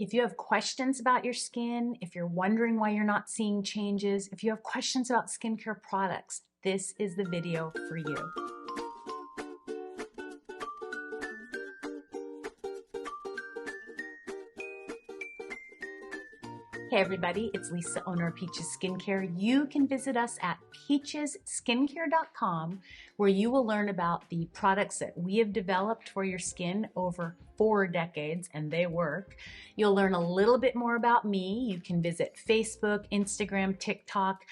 If you have questions about your skin, if you're wondering why you're not seeing changes, if you have questions about skincare products, this is the video for you. Hey everybody, it's Lisa, owner of Peaches Skincare. You can visit us at peachesskincare.com, where you will learn about the products that we have developed for your skin over 4 decades, and they work. You'll learn a little bit more about me. You can visit Facebook, Instagram, TikTok.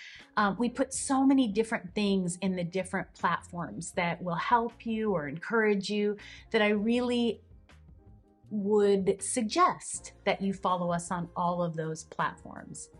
We put so many different things in the different platforms that will help you or encourage you that I really would suggest that you follow us on all of those platforms.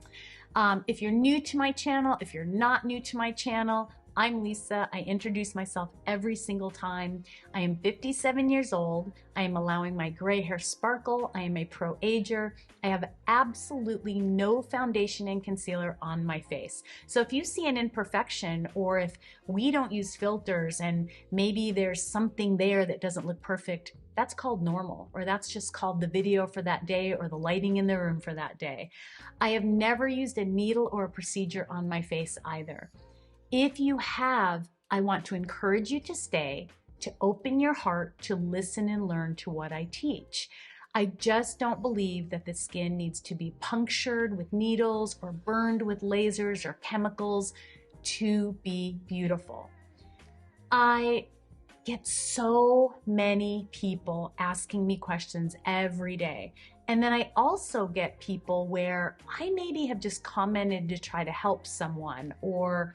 If you're new to my channel, if you're not new to my channel, I'm Lisa. I introduce myself every single time. I am 57 years old. I am allowing my gray hair sparkle. I am a pro ager. I have absolutely no foundation and concealer on my face. So if you see an imperfection, or if we don't use filters and maybe there's something there that doesn't look perfect, that's called normal, or that's just called the video for that day or the lighting in the room for that day. I have never used a needle or a procedure on my face either. If you have, I want to encourage you to stay, to open your heart, to listen and learn to what I teach. I just don't believe that the skin needs to be punctured with needles or burned with lasers or chemicals to be beautiful. I get so many people asking me questions every day. And then I also get people where I maybe have just commented to try to help someone, or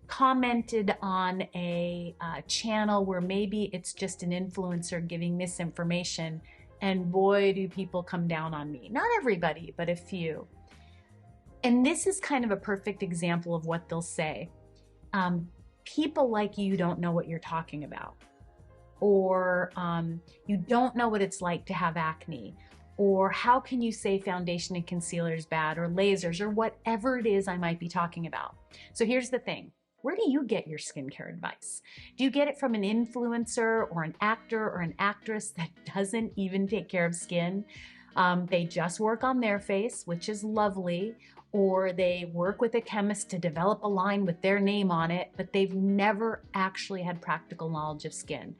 commented on a channel where maybe it's just an influencer giving misinformation, and boy, do people come down on me. Not everybody, but a few. And this is kind of a perfect example of what they'll say. People like you don't know what you're talking about. Or you don't know what it's like to have acne. Or how can you say foundation and concealer is bad, or lasers, or whatever it is I might be talking about. So here's the thing. Where do you get your skincare advice? Do you get it from an influencer or an actor or an actress that doesn't even take care of skin? They just work on their face, which is lovely, or they work with a chemist to develop a line with their name on it, but they've never actually had practical knowledge of skin.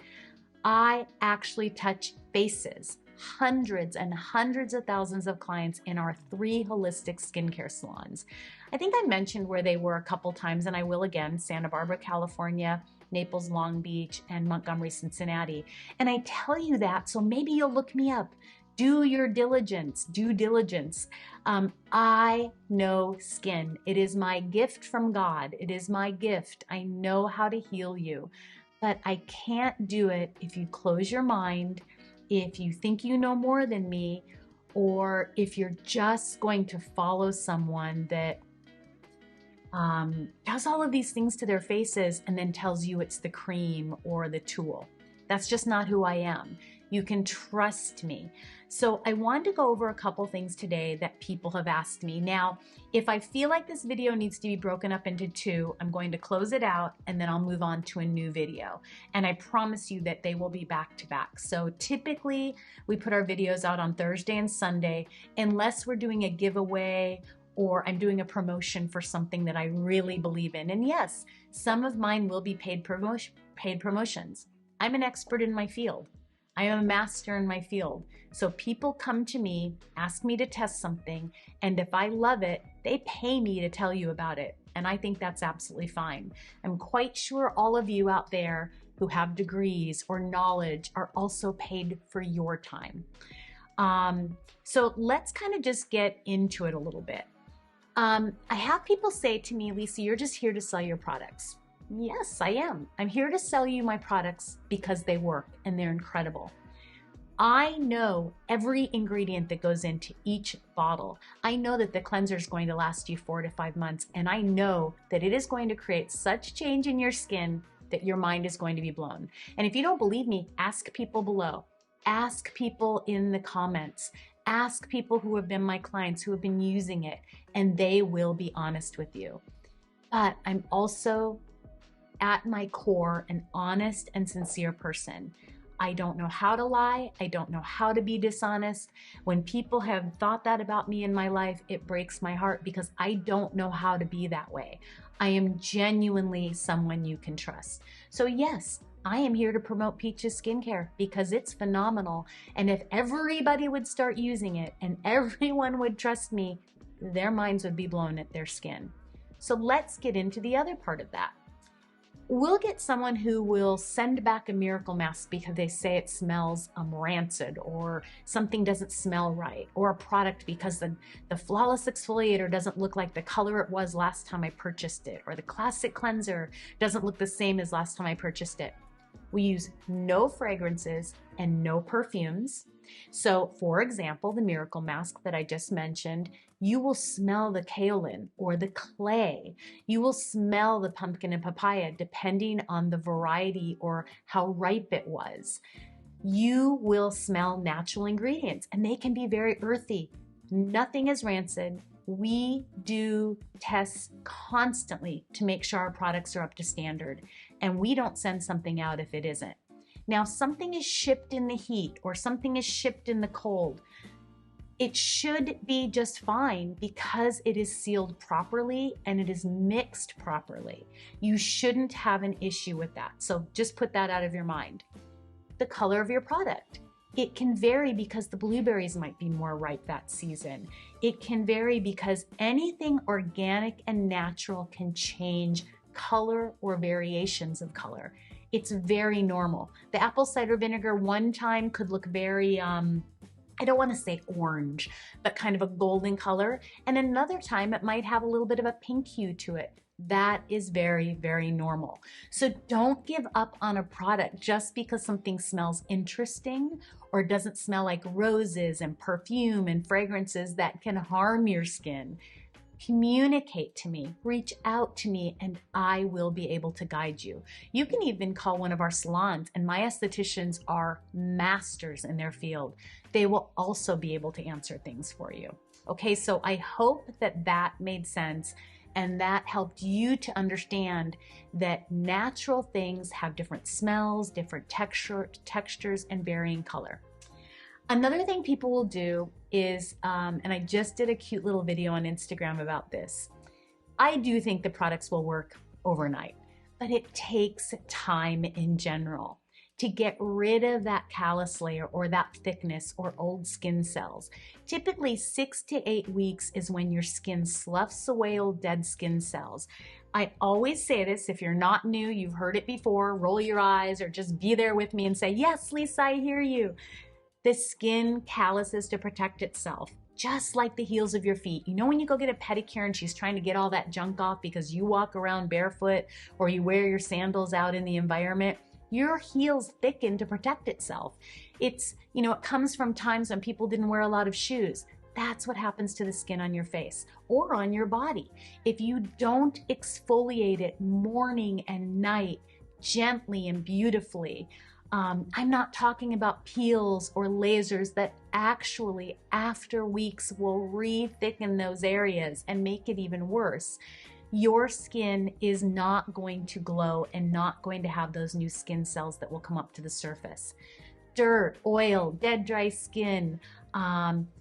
I actually touch faces, hundreds and hundreds of thousands of clients in our 3 holistic skincare salons. I think I mentioned where they were a couple times, and I will again: Santa Barbara, California, Naples, Long Beach, and Montgomery, Cincinnati. And I tell you that so maybe you'll look me up. Do your diligence, due diligence. I know skin. It is my gift from God. It is my gift. I know how to heal you, but I can't do it if you close your mind, if you think you know more than me, or if you're just going to follow someone that does all of these things to their faces and then tells you it's the cream or the tool. That's just not who I am. You can trust me. So I wanted to go over a couple things today that people have asked me. Now, if I feel like this video needs to be broken up into 2, I'm going to close it out and then I'll move on to a new video. And I promise you that they will be back to back. So typically we put our videos out on Thursday and Sunday, unless we're doing a giveaway or I'm doing a promotion for something that I really believe in. And yes, some of mine will be paid promotions. I'm an expert in my field. I am a master in my field. So people come to me, ask me to test something, and if I love it, they pay me to tell you about it. And I think that's absolutely fine. I'm quite sure all of you out there who have degrees or knowledge are also paid for your time. So let's kind of just get into it a little bit. I have people say to me, Lisa, you're just here to sell your products. Yes, I am. I'm here to sell you my products because they work and they're incredible. I know every ingredient that goes into each bottle. I know that the cleanser is going to last you 4 to 5 months, and I know that it is going to create such change in your skin that your mind is going to be blown. And if you don't believe me, ask people below. Ask people in the comments. Ask people who have been my clients, who have been using it, and they will be honest with you. But I'm also, at my core, an honest and sincere person. I don't know how to lie. I don't know how to be dishonest. When people have thought that about me in my life, it breaks my heart because I don't know how to be that way. I am genuinely someone you can trust. So yes, I am here to promote Peaches Skincare because it's phenomenal. And if everybody would start using it and everyone would trust me, their minds would be blown at their skin. So let's get into the other part of that. We'll get someone who will send back a miracle mask because they say it smells rancid, or something doesn't smell right, or a product because the flawless exfoliator doesn't look like the color it was last time I purchased it, or the classic cleanser doesn't look the same as last time I purchased it. We use no fragrances and no perfumes. So for example, the miracle mask that I just mentioned, you will smell the kaolin or the clay. You will smell the pumpkin and papaya depending on the variety or how ripe it was. You will smell natural ingredients and they can be very earthy. Nothing is rancid. We do tests constantly to make sure our products are up to standard, and we don't send something out if it isn't. Now, something is shipped in the heat or something is shipped in the cold. It should be just fine because it is sealed properly and it is mixed properly. You shouldn't have an issue with that. So just put that out of your mind. The color of your product. It can vary because the blueberries might be more ripe that season. It can vary because anything organic and natural can change color or variations of color. It's very normal. The apple cider vinegar one time could look very, I don't want to say orange, but kind of a golden color. And another time it might have a little bit of a pink hue to it. That is very, very normal. So don't give up on a product just because something smells interesting or doesn't smell like roses and perfume and fragrances that can harm your skin. Communicate to me, reach out to me, and I will be able to guide you. You can even call one of our salons, and my estheticians are masters in their field. They will also be able to answer things for you. Okay, so I hope that that made sense and that helped you to understand that natural things have different smells, different textures, and varying color. Another thing people will do is, and I just did a cute little video on Instagram about this. I do think the products will work overnight, but it takes time in general to get rid of that callus layer or that thickness or old skin cells. Typically 6 to 8 weeks is when your skin sloughs away old dead skin cells. I always say this, if you're not new, you've heard it before, roll your eyes or just be there with me and say, yes, Lisa, I hear you. The skin calluses to protect itself, just like the heels of your feet. You know when you go get a pedicure and she's trying to get all that junk off because you walk around barefoot or you wear your sandals out in the environment? Your heels thicken to protect itself. It's, you know, it comes from times when people didn't wear a lot of shoes. That's what happens to the skin on your face or on your body. If you don't exfoliate it morning and night, gently and beautifully, I'm not talking about peels or lasers that actually after weeks will re-thicken those areas and make it even worse. Your skin is not going to glow and not going to have those new skin cells that will come up to the surface. Dirt, oil, dead, dry skin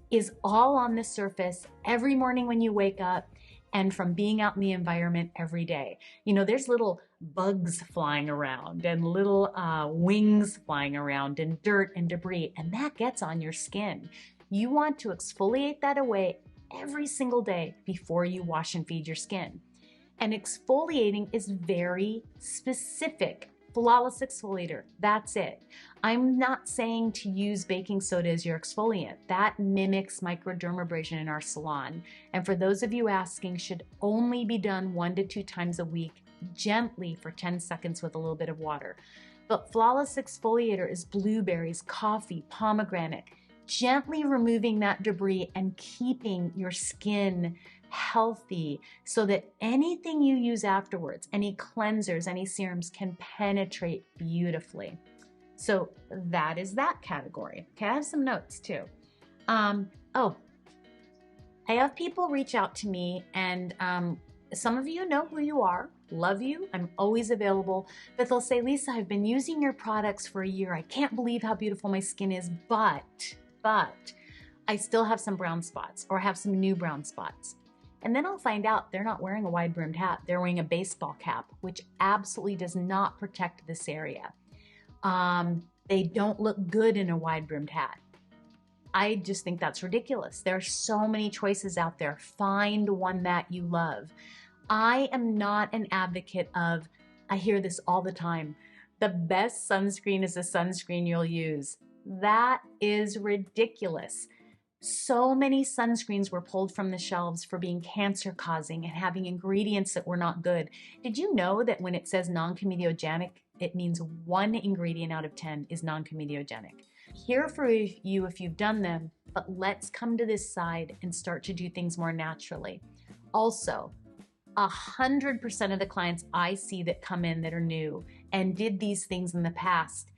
is all on the surface every morning when you wake up and from being out in the environment every day. You know, there's little bugs flying around and little wings flying around and dirt and debris, and that gets on your skin. You want to exfoliate that away every single day before you wash and feed your skin. And exfoliating is very specific. Flawless exfoliator, that's it. I'm not saying to use baking soda as your exfoliant. That mimics microdermabrasion in our salon. And for those of you asking, should only be done 1 to 2 times a week, gently for 10 seconds with a little bit of water. But flawless exfoliator is blueberries, coffee, pomegranate, gently removing that debris and keeping your skin healthy so that anything you use afterwards, any cleansers, any serums can penetrate beautifully. So that is that category. Okay, I have some notes too. I have people reach out to me and some of you know who you are, love you, I'm always available, but they'll say, Lisa, I've been using your products for a year. I can't believe how beautiful my skin is, but I still have some brown spots or have some new brown spots. And then I'll find out they're not wearing a wide-brimmed hat. They're wearing a baseball cap, which absolutely does not protect this area. They don't look good in a wide-brimmed hat. I just think that's ridiculous. There are so many choices out there. Find one that you love. I am not an advocate of, I hear this all the time, the best sunscreen is a sunscreen you'll use. That is ridiculous. So many sunscreens were pulled from the shelves for being cancer-causing and having ingredients that were not good. Did you know that when it says non-comedogenic, it means 1 ingredient out of 10 is non-comedogenic? Here for you if you've done them, but let's come to this side and start to do things more naturally. Also, 100% of the clients I see that come in that are new and did these things in the past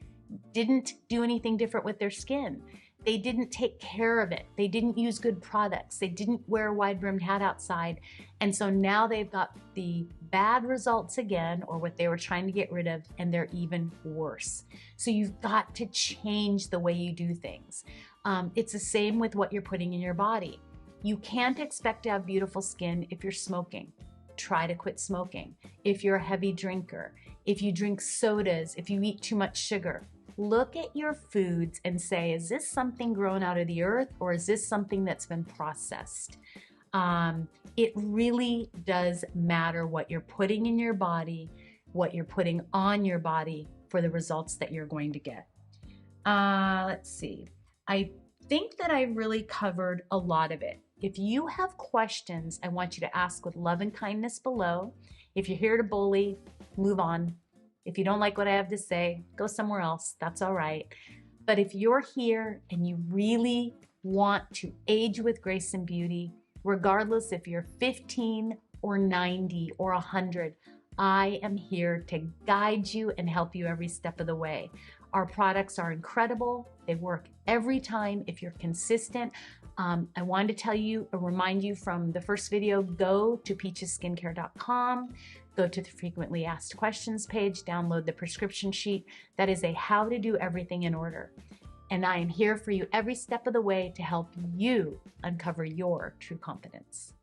didn't do anything different with their skin. They didn't take care of it. They didn't use good products. They didn't wear a wide-brimmed hat outside. And so now they've got the bad results again, or what they were trying to get rid of, and they're even worse. So you've got to change the way you do things. It's the same with what you're putting in your body. You can't expect to have beautiful skin if you're smoking. Try to quit smoking. If you're a heavy drinker, if you drink sodas, if you eat too much sugar, look at your foods and say, is this something grown out of the earth or is this something that's been processed? It really does matter what you're putting in your body, what you're putting on your body for the results that you're going to get. Let's see. I think that I really covered a lot of it. If you have questions, I want you to ask with love and kindness below. If you're here to bully, move on. If you don't like what I have to say, go somewhere else. That's all right. But if you're here and you really want to age with grace and beauty, regardless if you're 15 or 90 or 100, I am here to guide you and help you every step of the way. Our products are incredible. They work every time if you're consistent. I wanted to tell you, remind you from the first video, go to peachesskincare.com. Go to the frequently asked questions page, download the prescription sheet. That is a how to do everything in order. And I am here for you every step of the way to help you uncover your true confidence.